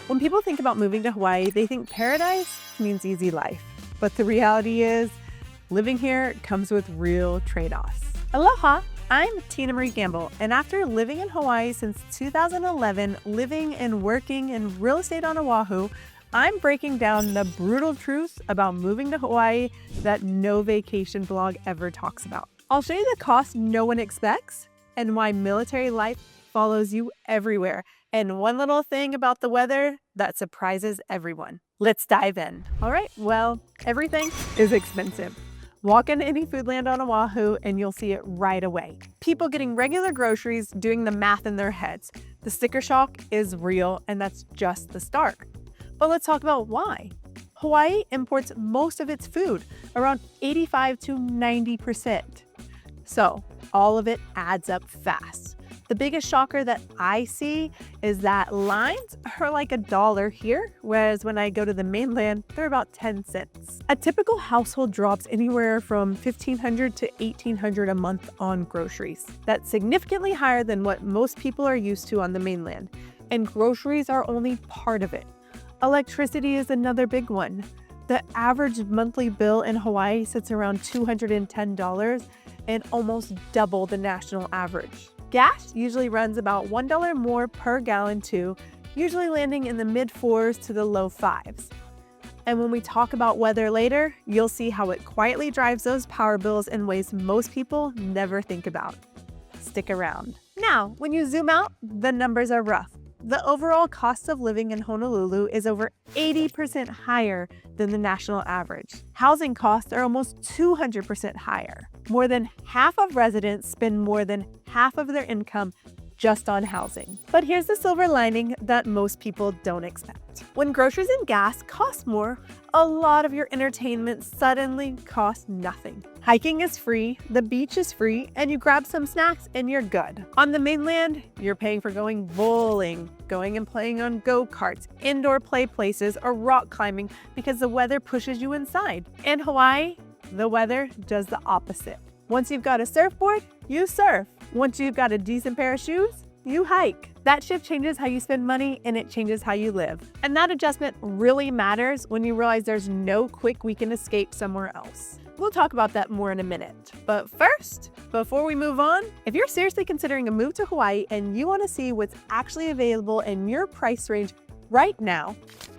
When people think about moving to Hawaii, they think paradise means easy life. But the reality is, living here comes with real trade-offs. Aloha! I'm Tina Marie Gamble, and after living in Hawaii since 2011, living and working in real estate on Oahu, I'm breaking down the brutal truths about moving to Hawaii that no vacation blog ever talks about. I'll show you the cost no one expects and why military life follows you everywhere, and one little thing about the weather that surprises everyone. Let's dive in. All right, well, everything is expensive. Walk into any Foodland on Oahu and you'll see it right away. People getting regular groceries doing the math in their heads. The sticker shock is real, and that's just the start. But let's talk about why. Hawaii imports most of its food, around 85 to 90%. So all of it adds up fast. The biggest shocker that I see is that lines are like $1 here, whereas when I go to the mainland, they're about 10 cents. A typical household drops anywhere from $1,500 to $1,800 a month on groceries. That's significantly higher than what most people are used to on the mainland, and groceries are only part of it. Electricity is another big one. The average monthly bill in Hawaii sits around $210 and almost double the national average. Gas usually runs about $1 more per gallon too, usually landing in the mid-4s to the low 5s. And when we talk about weather later, you'll see how it quietly drives those power bills in ways most people never think about. Stick around. Now, when you zoom out, the numbers are rough. The overall cost of living in Honolulu is over 80% higher than the national average. Housing costs are almost 200% higher. More than half of residents spend more than half of their income just on housing. But here's the silver lining that most people don't expect. When groceries and gas cost more, a lot of your entertainment suddenly costs nothing. Hiking is free, the beach is free, and you grab some snacks and you're good. On the mainland, you're paying for going bowling, going and playing on go-karts, indoor play places, or rock climbing because the weather pushes you inside. In Hawaii, the weather does the opposite. Once you've got a surfboard, you surf. Once you've got a decent pair of shoes, you hike. That shift changes how you spend money, and it changes how you live. And that adjustment really matters when you realize there's no quick weekend escape somewhere else. We'll talk about that more in a minute. But first, before we move on, if you're seriously considering a move to Hawaii and you want to see what's actually available in your price range right now,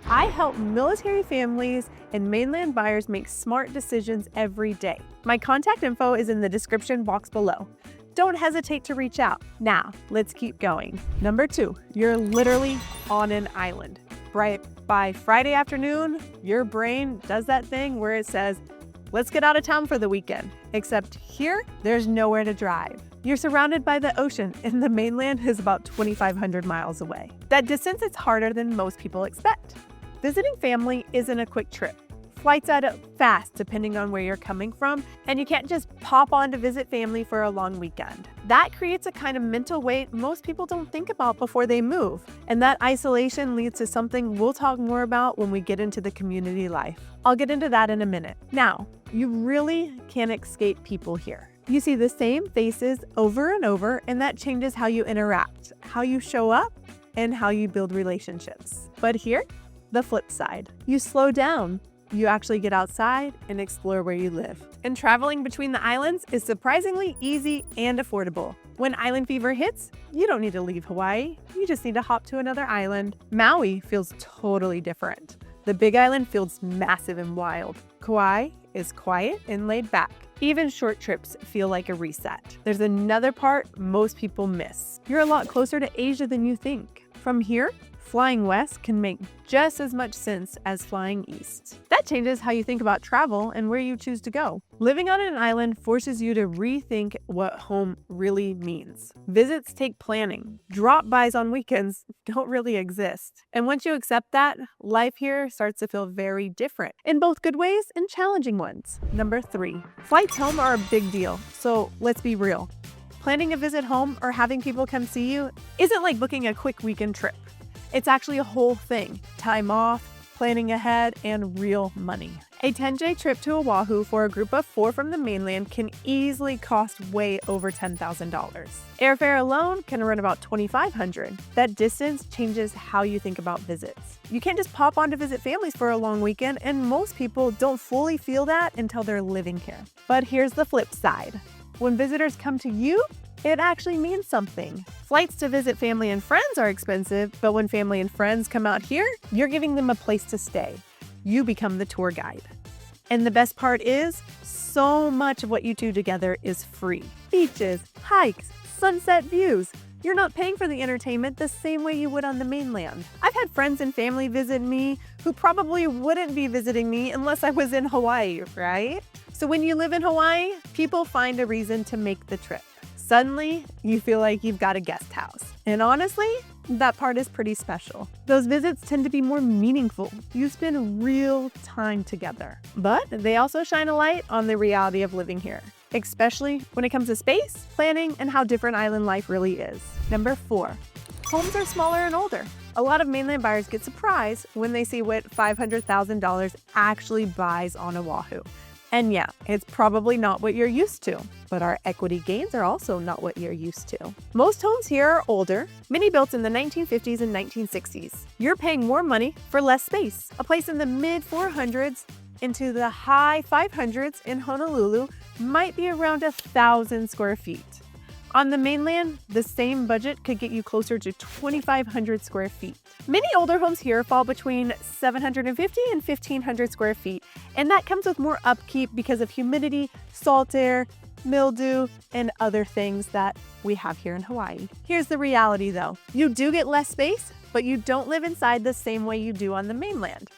I help military families and mainland buyers make smart decisions every day. My contact info is in the description box below. Don't hesitate to reach out. Now, let's keep going. Number 2, you're literally on an island. Right by Friday afternoon, your brain does that thing where it says, let's get out of town for the weekend. Except here, there's nowhere to drive. You're surrounded by the ocean, and the mainland is about 2,500 miles away. That distance is harder than most people expect. Visiting family isn't a quick trip. Flights add up fast depending on where you're coming from, and you can't just pop on to visit family for a long weekend. That creates a kind of mental weight most people don't think about before they move, and that isolation leads to something we'll talk more about when we get into the community life. I'll get into that in a minute. Now, you really can't escape people here. You see the same faces over and over, and that changes how you interact, how you show up, and how you build relationships. But here, the flip side. You slow down. You actually get outside and explore where you live. And traveling between the islands is surprisingly easy and affordable. When island fever hits, you don't need to leave Hawaii. You just need to hop to another island. Maui feels totally different. The Big Island feels massive and wild. Kauai is quiet and laid back. Even short trips feel like a reset. There's another part most people miss. You're a lot closer to Asia than you think. From here, flying west can make just as much sense as flying east. That changes how you think about travel and where you choose to go. Living on an island forces you to rethink what home really means. Visits take planning. Drop-bys on weekends don't really exist. And once you accept that, life here starts to feel very different, in both good ways and challenging ones. Number 3, flights home are a big deal, so let's be real. Planning a visit home or having people come see you isn't like booking a quick weekend trip. It's actually a whole thing. Time off, planning ahead, and real money. A 10-day trip to Oahu for a group of 4 from the mainland can easily cost way over $10,000. Airfare alone can run about $2,500. That distance changes how you think about visits. You can't just pop on to visit families for a long weekend, and most people don't fully feel that until they're living here. But here's the flip side. When visitors come to you, it actually means something. Flights to visit family and friends are expensive, but when family and friends come out here, you're giving them a place to stay. You become the tour guide. And the best part is, so much of what you do together is free. Beaches, hikes, sunset views. You're not paying for the entertainment the same way you would on the mainland. I've had friends and family visit me who probably wouldn't be visiting me unless I was in Hawaii, right? So when you live in Hawaii, people find a reason to make the trip. Suddenly, you feel like you've got a guest house. And honestly, that part is pretty special. Those visits tend to be more meaningful. You spend real time together. But they also shine a light on the reality of living here, especially when it comes to space, planning, and how different island life really is. Number 4, homes are smaller and older. A lot of mainland buyers get surprised when they see what $500,000 actually buys on Oahu. And yeah, it's probably not what you're used to, but our equity gains are also not what you're used to. Most homes here are older, many built in the 1950s and 1960s. You're paying more money for less space. A place in the mid 400s into the high 500s in Honolulu might be around 1,000 square feet. On the mainland, the same budget could get you closer to 2,500 square feet. Many older homes here fall between 750 and 1,500 square feet, and that comes with more upkeep because of humidity, salt air, mildew, and other things that we have here in Hawaii. Here's the reality though. You do get less space, but you don't live inside the same way you do on the mainland.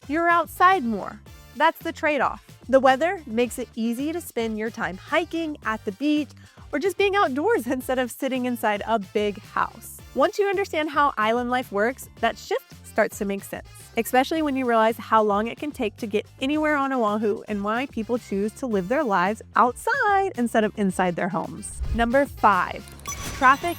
You're outside more. That's the trade-off. The weather makes it easy to spend your time hiking, at the beach, or just being outdoors instead of sitting inside a big house. Once you understand how island life works, that shift starts to make sense, especially when you realize how long it can take to get anywhere on Oahu and why people choose to live their lives outside instead of inside their homes. Number 5, traffic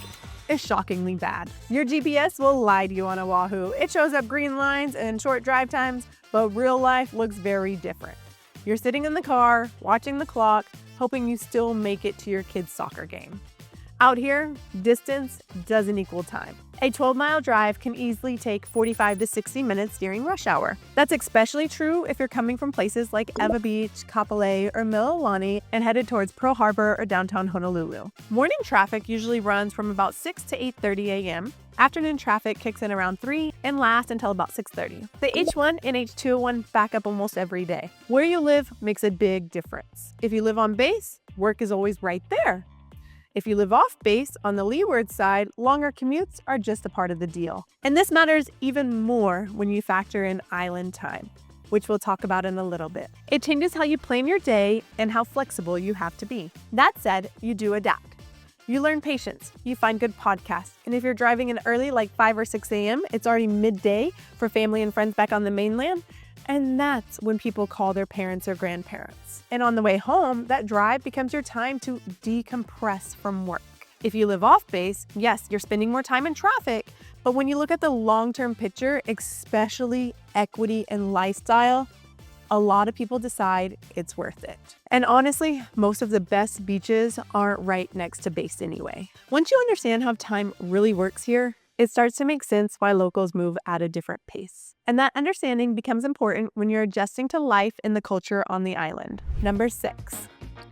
is shockingly bad. Your GPS will lie to you on Oahu. It shows up green lines and short drive times, but real life looks very different. You're sitting in the car, watching the clock, hoping you still make it to your kid's soccer game. Out here, distance doesn't equal time. A 12-mile drive can easily take 45 to 60 minutes during rush hour. That's especially true if you're coming from places like Ewa Beach, Kapolei, or Mililani and headed towards Pearl Harbor or downtown Honolulu. Morning traffic usually runs from about 6 to 8:30 a.m. Afternoon traffic kicks in around 3 and lasts until about 6:30. The H1 and H201 back up almost every day. Where you live makes a big difference. If you live on base, work is always right there. If you live off base on the leeward side, longer commutes are just a part of the deal. And this matters even more when you factor in island time, which we'll talk about in a little bit. It changes how you plan your day and how flexible you have to be. That said, you do adapt. You learn patience, you find good podcasts, and if you're driving in early like 5 or 6 a.m., it's already midday for family and friends back on the mainland, and that's when people call their parents or grandparents. And on the way home, that drive becomes your time to decompress from work. If you live off base, yes, you're spending more time in traffic, but when you look at the long-term picture, especially equity and lifestyle, a lot of people decide it's worth it. And honestly, most of the best beaches aren't right next to base anyway. Once you understand how time really works here, it starts to make sense why locals move at a different pace. And that understanding becomes important when you're adjusting to life and the culture on the island. Number 6,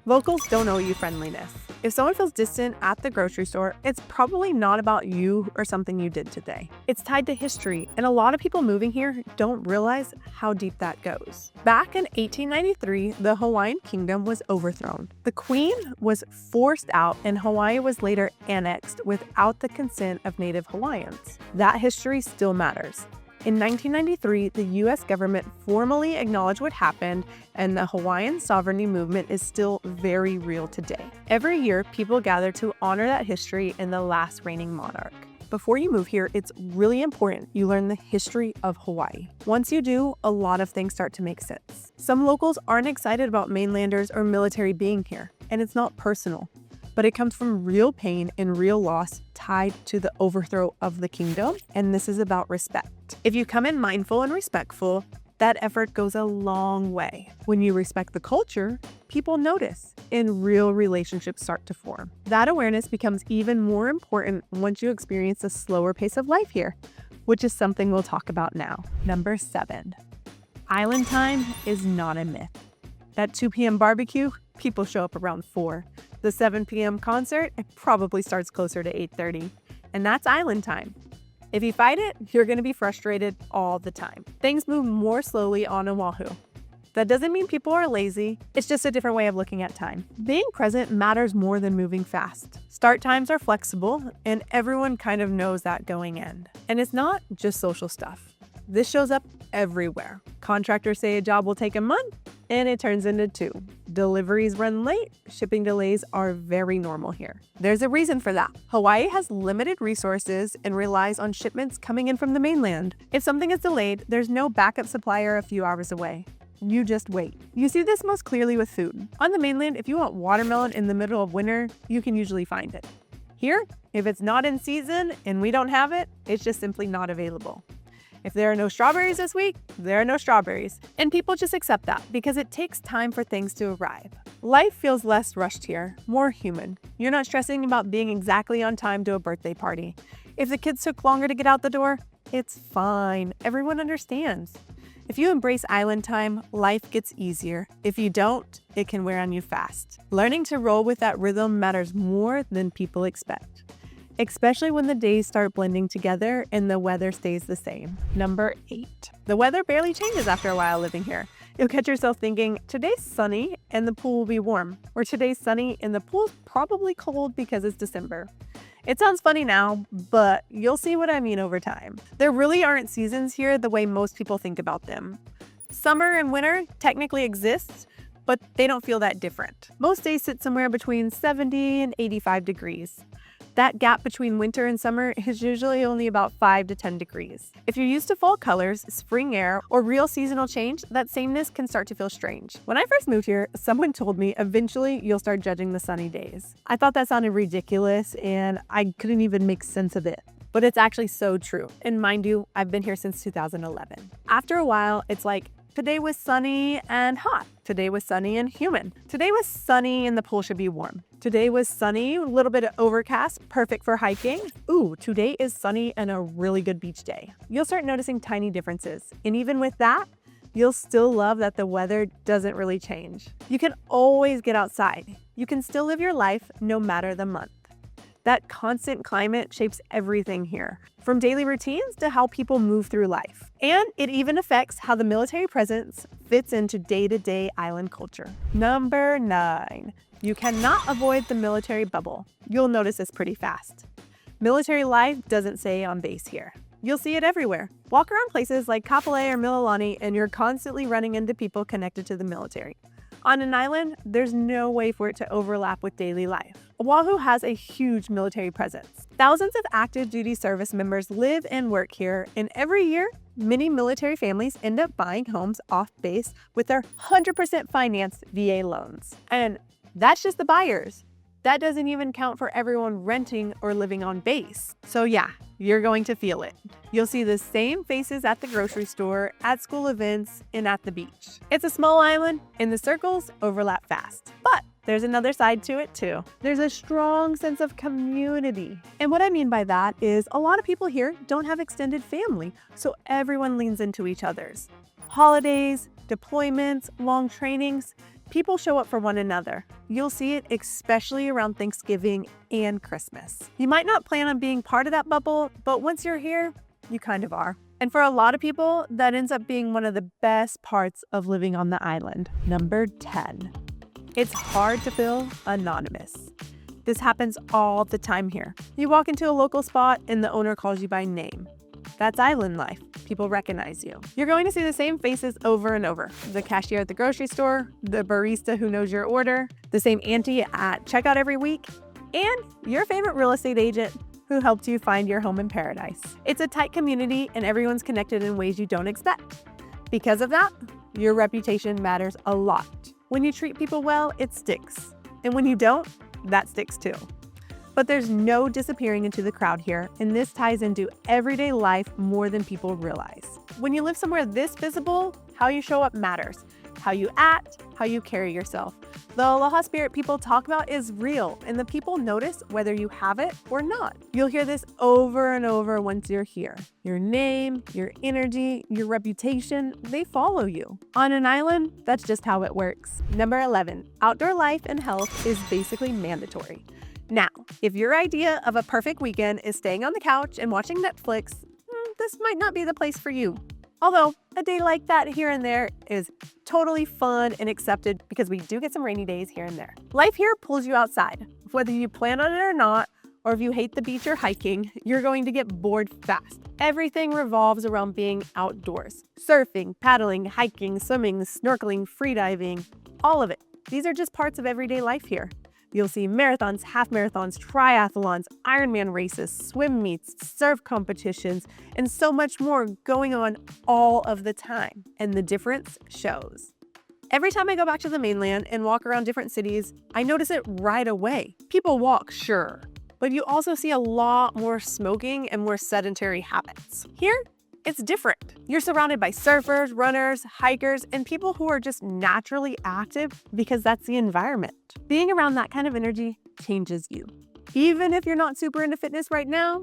locals don't owe you friendliness. If someone feels distant at the grocery store, it's probably not about you or something you did today. It's tied to history, and a lot of people moving here don't realize how deep that goes. Back in 1893, the Hawaiian kingdom was overthrown. The queen was forced out, and Hawaii was later annexed without the consent of Native Hawaiians. That history still matters. In 1993, the U.S. government formally acknowledged what happened, and the Hawaiian sovereignty movement is still very real today. Every year, people gather to honor that history and the last reigning monarch. Before you move here, it's really important you learn the history of Hawaii. Once you do, a lot of things start to make sense. Some locals aren't excited about mainlanders or military being here, and it's not personal, but it comes from real pain and real loss tied to the overthrow of the kingdom, and this is about respect. If you come in mindful and respectful, That effort goes a long way. When you respect the culture, people notice and real relationships start to form. That awareness becomes even more important once you experience a slower pace of life here, which is something we'll talk about now. Number 7, island time is not a myth. That 2 p.m. barbecue, people show up around 4. The 7 p.m. concert, it probably starts closer to 8:30. And that's island time. If you fight it, you're going to be frustrated all the time. Things move more slowly on Oahu. That doesn't mean people are lazy. It's just a different way of looking at time. Being present matters more than moving fast. Start times are flexible, and everyone kind of knows that going in. And it's not just social stuff. This shows up everywhere. Contractors say a job will take a month, and it turns into 2. Deliveries run late. Shipping delays are very normal here. There's a reason for that. Hawaii has limited resources and relies on shipments coming in from the mainland. If something is delayed, there's no backup supplier a few hours away. You just wait. You see this most clearly with food. On the mainland, if you want watermelon in the middle of winter, you can usually find it. Here, if it's not in season and we don't have it, it's just simply not available. If there are no strawberries this week, there are no strawberries. And people just accept that because it takes time for things to arrive. Life feels less rushed here, more human. You're not stressing about being exactly on time to a birthday party. If the kids took longer to get out the door, it's fine. Everyone understands. If you embrace island time, life gets easier. If you don't, it can wear on you fast. Learning to roll with that rhythm matters more than people expect, especially when the days start blending together and the weather stays the same. Number 8. The weather barely changes after a while living here. You'll catch yourself thinking, today's sunny and the pool will be warm, or today's sunny and the pool's probably cold because it's December. It sounds funny now, but you'll see what I mean over time. There really aren't seasons here the way most people think about them. Summer and winter technically exist, but they don't feel that different. Most days sit somewhere between 70 and 85 degrees. That gap between winter and summer is usually only about 5 to 10 degrees. If you're used to fall colors, spring air, or real seasonal change, that sameness can start to feel strange. When I first moved here, someone told me eventually you'll start judging the sunny days. I thought that sounded ridiculous and I couldn't even make sense of it. But it's actually so true. And mind you, I've been here since 2011. After a while, it's like, today was sunny and hot. Today was sunny and humid. Today was sunny and the pool should be warm. Today was sunny, a little bit of overcast, perfect for hiking. Ooh, today is sunny and a really good beach day. You'll start noticing tiny differences. And even with that, you'll still love that the weather doesn't really change. You can always get outside. You can still live your life no matter the month. That constant climate shapes everything here, from daily routines to how people move through life. And it even affects how the military presence fits into day-to-day island culture. Number 9, you cannot avoid the military bubble. You'll notice this pretty fast. Military life doesn't stay on base here. You'll see it everywhere. Walk around places like Kapolei or Mililani and you're constantly running into people connected to the military. On an island, there's no way for it to overlap with daily life. Oahu has a huge military presence. Thousands of active duty service members live and work here, and every year, many military families end up buying homes off base with their 100% financed VA loans. And that's just the buyers. That doesn't even count for everyone renting or living on base. So yeah, you're going to feel it. You'll see the same faces at the grocery store, at school events, and at the beach. It's a small island, and the circles overlap fast. But there's another side to it too. There's a strong sense of community. And what I mean by that is a lot of people here don't have extended family, so everyone leans into each other's. Holidays, deployments, long trainings, people show up for one another. You'll see it especially around Thanksgiving and Christmas. You might not plan on being part of that bubble, but once you're here, you kind of are. And for a lot of people, that ends up being one of the best parts of living on the island. Number 10. It's hard to feel anonymous. This happens all the time here. You walk into a local spot and the owner calls you by name. That's island life. People recognize you. You're going to see the same faces over and over. The cashier at the grocery store, the barista who knows your order, the same auntie at checkout every week, and your favorite real estate agent who helped you find your home in paradise. It's a tight community and everyone's connected in ways you don't expect. Because of that, your reputation matters a lot. When you treat people well, it sticks. And when you don't, that sticks too. But there's no disappearing into the crowd here, and this ties into everyday life more than people realize. When you live somewhere this visible, how you show up matters. How you act, how you carry yourself. The aloha spirit people talk about is real, and the people notice whether you have it or not. You'll hear this over and over once you're here. Your name, your energy, your reputation, they follow you. On an island, that's just how it works. Number 11, outdoor life and health is basically mandatory. Now, if your idea of a perfect weekend is staying on the couch and watching Netflix, this might not be the place for you. Although a day like that here and there is totally fun and accepted because we do get some rainy days here and there. Life here pulls you outside. Whether you plan on it or not, or if you hate the beach or hiking, you're going to get bored fast. Everything revolves around being outdoors. Surfing, paddling, hiking, swimming, snorkeling, freediving, all of it. These are just parts of everyday life here. You'll see marathons, half marathons, triathlons, Ironman races, swim meets, surf competitions, and so much more going on all of the time. And the difference shows. Every time I go back to the mainland and walk around different cities, I notice it right away. People walk, sure, but you also see a lot more smoking and more sedentary habits. Here, it's different. You're surrounded by surfers, runners, hikers, and people who are just naturally active because that's the environment. Being around that kind of energy changes you. Even if you're not super into fitness right now,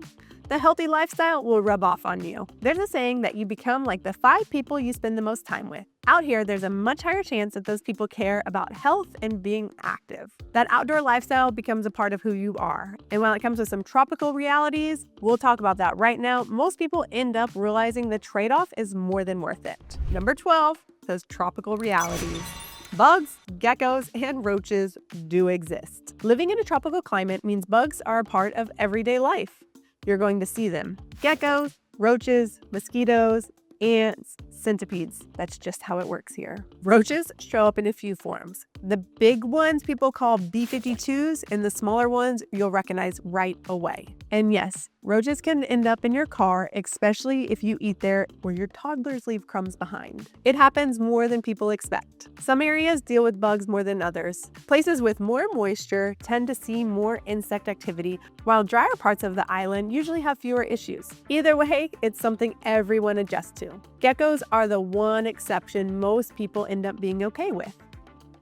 the healthy lifestyle will rub off on you. There's a saying that you become like the 5 people you spend the most time with. Out here, there's a much higher chance that those people care about health and being active. That outdoor lifestyle becomes a part of who you are. And while it comes with some tropical realities, we'll talk about that right now. Most people end up realizing the trade-off is more than worth it. Number 12, those tropical realities. Bugs, geckos, and roaches do exist. Living in a tropical climate means bugs are a part of everyday life. You're going to see them. Geckos, roaches, mosquitoes, ants, centipedes. That's just how it works here. Roaches show up in a few forms. The big ones people call B52s, and the smaller ones you'll recognize right away. And yes, roaches can end up in your car, especially if you eat there or your toddlers leave crumbs behind. It happens more than people expect. Some areas deal with bugs more than others. Places with more moisture tend to see more insect activity, while drier parts of the island usually have fewer issues. Either way, it's something everyone adjusts to. Geckos are the one exception most people end up being okay with.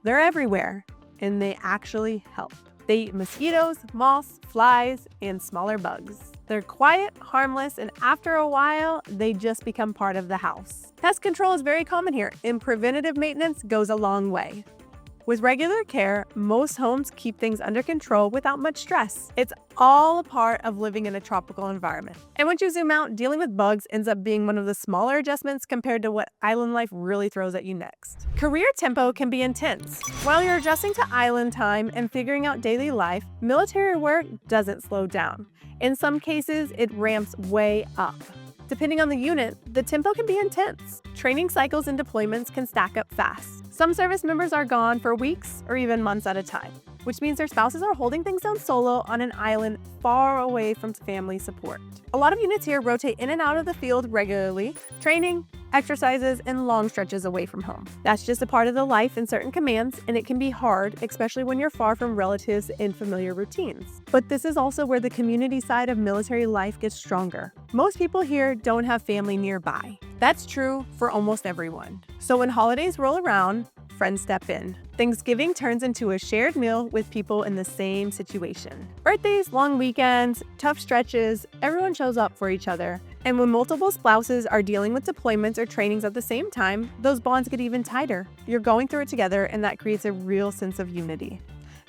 They're everywhere, and they actually help. They eat mosquitoes, moths, flies, and smaller bugs. They're quiet, harmless, and after a while, they just become part of the house. Pest control is very common here, and preventative maintenance goes a long way. With regular care, most homes keep things under control without much stress. It's all a part of living in a tropical environment. And once you zoom out, dealing with bugs ends up being one of the smaller adjustments compared to what island life really throws at you next. Career tempo can be intense. While you're adjusting to island time and figuring out daily life, military work doesn't slow down. In some cases, it ramps way up. Depending on the unit, the tempo can be intense. Training cycles and deployments can stack up fast. Some service members are gone for weeks or even months at a time, which means their spouses are holding things down solo on an island far away from family support. A lot of units here rotate in and out of the field regularly, training, exercises, and long stretches away from home. That's just a part of the life in certain commands, and it can be hard, especially when you're far from relatives and familiar routines. But this is also where the community side of military life gets stronger. Most people here don't have family nearby. That's true for almost everyone. So when holidays roll around, friends step in. Thanksgiving turns into a shared meal with people in the same situation. Birthdays, long weekends, tough stretches, everyone shows up for each other. And when multiple spouses are dealing with deployments or trainings at the same time, those bonds get even tighter. You're going through it together, and that creates a real sense of unity.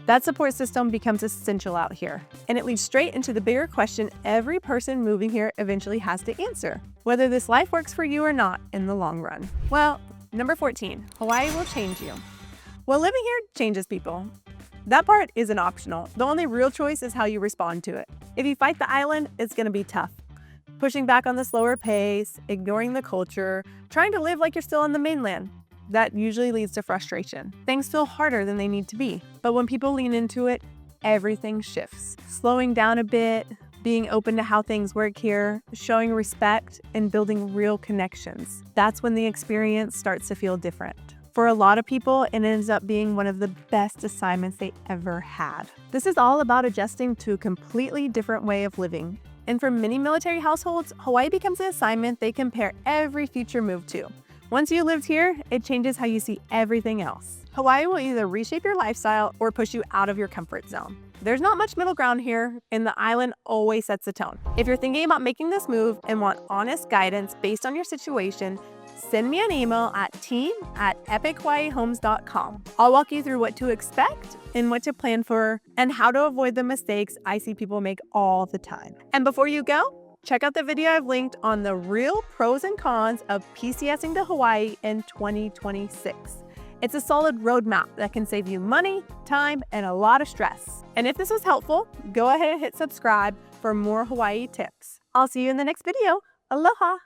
That support system becomes essential out here, and it leads straight into the bigger question every person moving here eventually has to answer: whether this life works for you or not in the long run. Well, number 14, Hawaii will change you. Well, living here changes people. That part isn't optional. The only real choice is how you respond to it. If you fight the island, it's going to be tough. Pushing back on the slower pace, ignoring the culture, trying to live like you're still on the mainland. That usually leads to frustration. Things feel harder than they need to be. But when people lean into it, everything shifts. Slowing down a bit, being open to how things work here, showing respect, and building real connections. That's when the experience starts to feel different. For a lot of people, it ends up being one of the best assignments they ever had. This is all about adjusting to a completely different way of living. And for many military households, Hawaii becomes an assignment they compare every future move to. Once you lived here, it changes how you see everything else. Hawaii will either reshape your lifestyle or push you out of your comfort zone. There's not much middle ground here, and the island always sets the tone. If you're thinking about making this move and want honest guidance based on your situation, send me an email at team@epichawaiihomes.com. I'll walk you through what to expect and what to plan for and how to avoid the mistakes I see people make all the time. And before you go, check out the video I've linked on the real pros and cons of PCSing to Hawaii in 2026. It's a solid roadmap that can save you money, time, and a lot of stress. And if this was helpful, go ahead and hit subscribe for more Hawaii tips. I'll see you in the next video. Aloha!